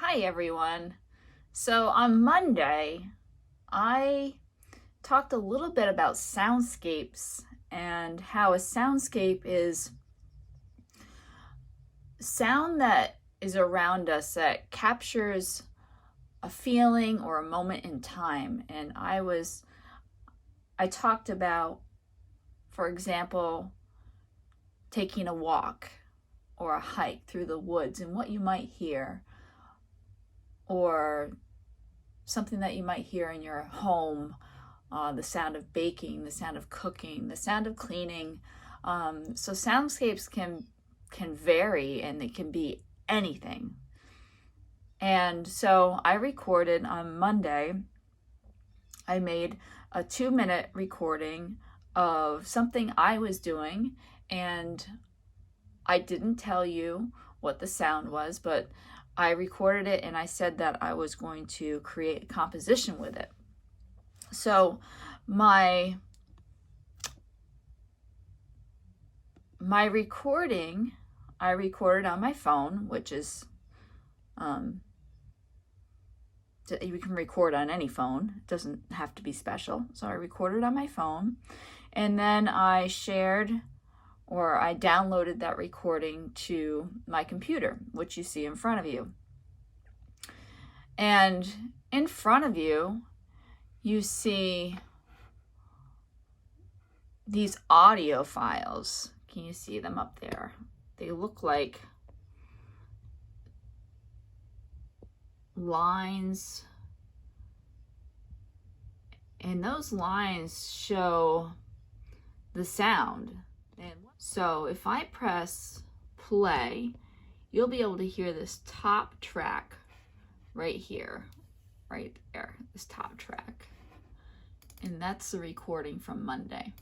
Hi everyone. So on Monday, I talked a little bit about soundscapes and how a soundscape is sound that is around us that captures a feeling or a moment in time. And I talked about, for example, taking a walk or a hike through the woods and what you might hear, or something that you might hear in your home, the sound of baking, the sound of cooking, the sound of cleaning. So soundscapes can vary, and they can be anything. And so I recorded on Monday. I made a 2-minute recording of something I was doing, and I didn't tell you what the sound was, but I recorded it and I said that I was going to create a composition with it. So my recording, I recorded on my phone, which is, you can record on any phone. It doesn't have to be special. So I recorded on my phone, and then I downloaded that recording to my computer, which you see in front of you. And in front of you, you see these audio files. Can you see them up there? They look like lines, and those lines show the sound. And so if I press play, you'll be able to hear this top track right here, right there, this top track. And that's the recording from Monday.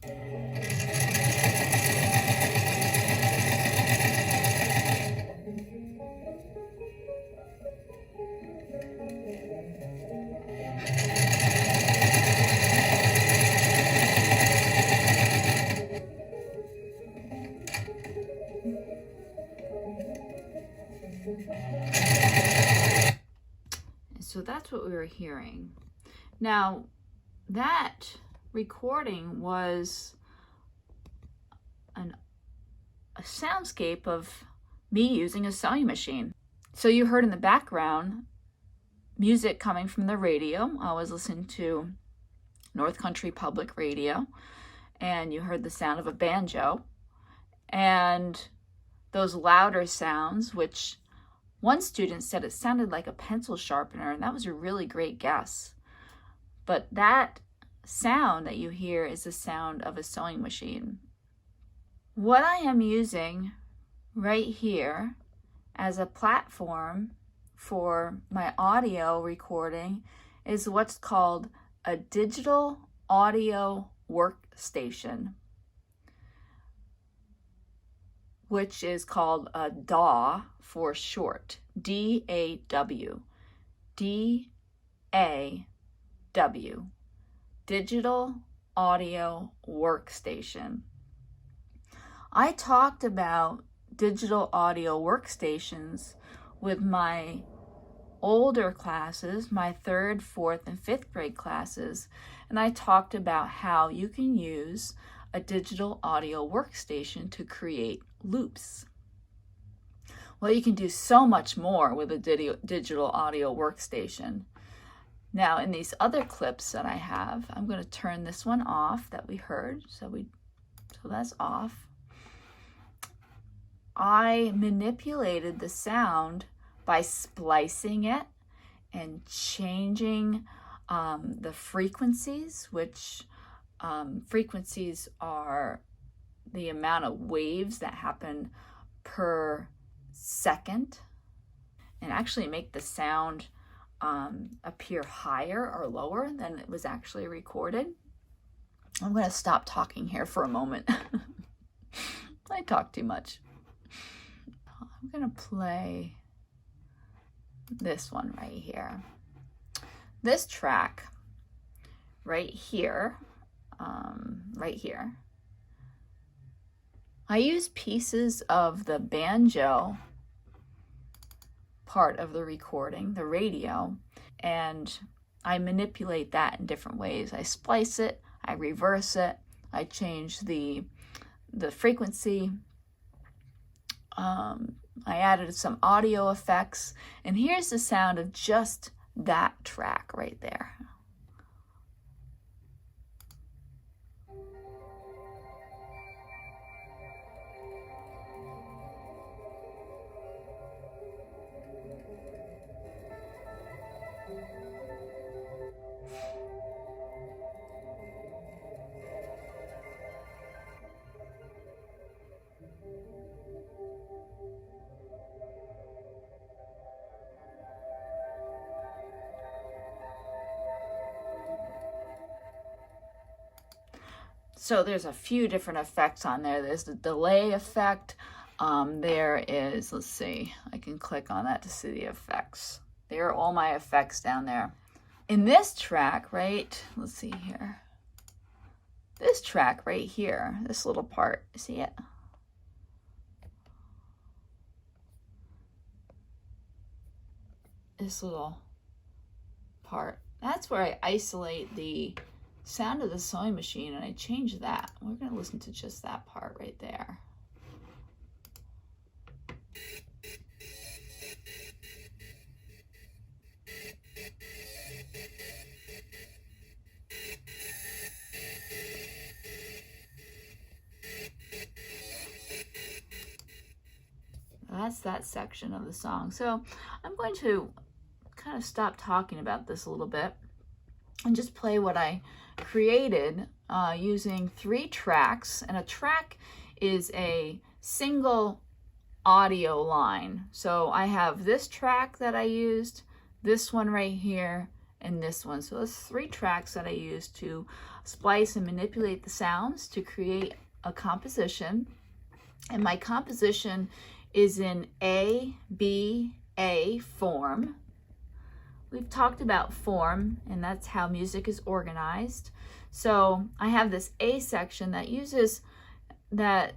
So that's what we were hearing. Now, that recording was a soundscape of me using a sewing machine. So you heard in the background music coming from the radio. I was listening to North Country Public Radio, and you heard the sound of a banjo and those louder sounds, which one student said it sounded like a pencil sharpener, and that was a really great guess. But that sound that you hear is the sound of a sewing machine. What I am using right here as a platform for my audio recording is what's called a digital audio workstation, which is called a DAW for short, D-A-W, D-A-W, Digital Audio Workstation. I talked about digital audio workstations with my older classes, my 3rd, 4th, and 5th grade classes, and I talked about how you can use a digital audio workstation to create loops. Well, you can do so much more with a digital audio workstation. Now, in these other clips that I have, I'm going to turn this one off that we heard. So that's off. I manipulated the sound by splicing it and changing the frequencies, which frequencies are the amount of waves that happen per second, and actually make the sound appear higher or lower than it was actually recorded. I'm going to stop talking here for a moment. I talk too much. I'm going to play this one right here. This track right here, I use pieces of the banjo part of the recording, the radio, and I manipulate that in different ways. I splice it, I reverse it, I change the frequency, I added some audio effects, and here's the sound of just that track right there. So there's a few different effects on there. There's the delay effect. There is, let's see, I can click on that to see the effects. There are all my effects down there. In this track, right, let's see here. This track right here, this little part, see it? This little part, that's where I isolate the sound of the sewing machine, and I change that. We're going to listen to just that part right there. That's that section of the song. So I'm going to kind of stop talking about this a little bit and just play what I created using 3 tracks. And a track is a single audio line. So I have this track that I used, this one right here, and this one. So that's 3 tracks that I used to splice and manipulate the sounds to create a composition. And my composition is in A, B, A form. We've talked about form, and that's how music is organized. So I have this A section that uses that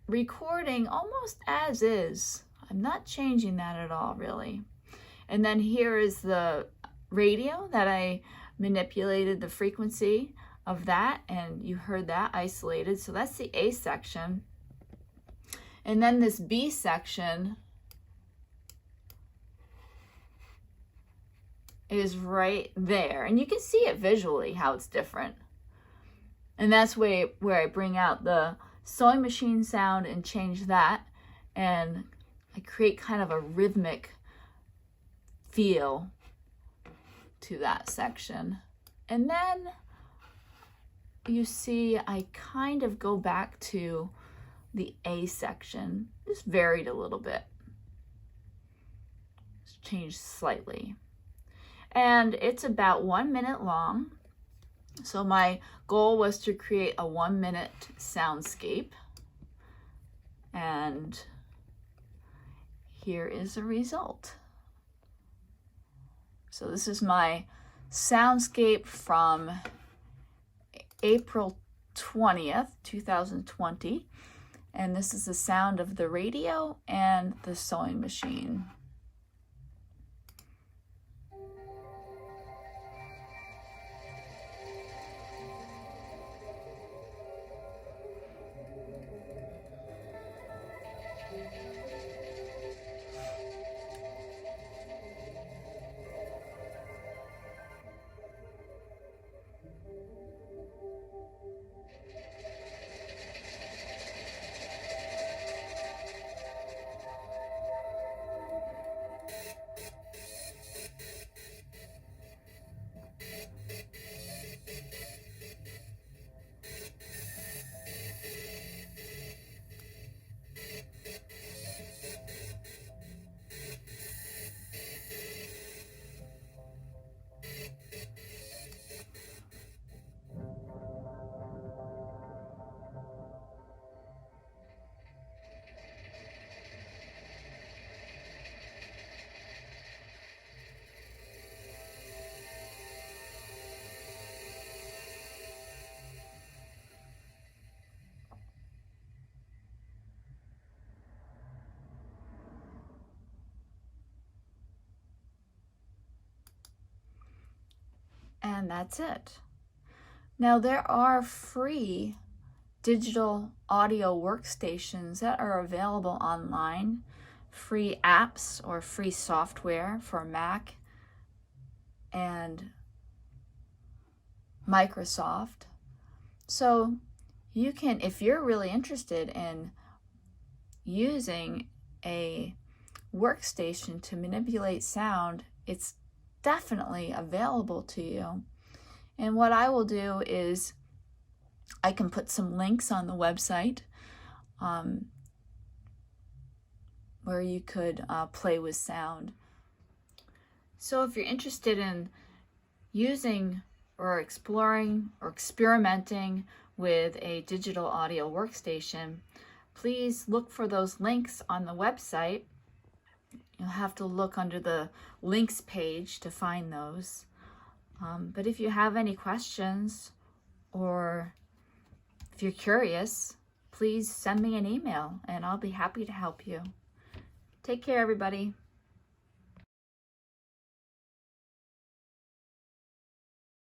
recording almost as is. I'm not changing that at all, really. And then here is the radio that I manipulated the frequency of that, and you heard that isolated. So that's the A section. And then this B section is right there, and you can see it visually how it's different. And that's where I bring out the sewing machine sound and change that, and I create kind of a rhythmic feel to that section. And then you see I kind of go back to the A section, just varied a little bit, just changed slightly. And it's about 1 minute long. So my goal was to create a 1 minute soundscape. And here is the result. So this is my soundscape from April 20th, 2020. And this is the sound of the radio and the sewing machine. And that's it. Now there are free digital audio workstations that are available online, free apps or free software for Mac and Microsoft. So you can, if you're really interested in using a workstation to manipulate sound, it's definitely available to you. And what I will do is I can put some links on the website where you could play with sound. So if you're interested in using or exploring or experimenting with a digital audio workstation, please look for those links on the website. You'll have to look under the links page to find those. But if you have any questions or if you're curious, please send me an email and I'll be happy to help you. Take care, everybody.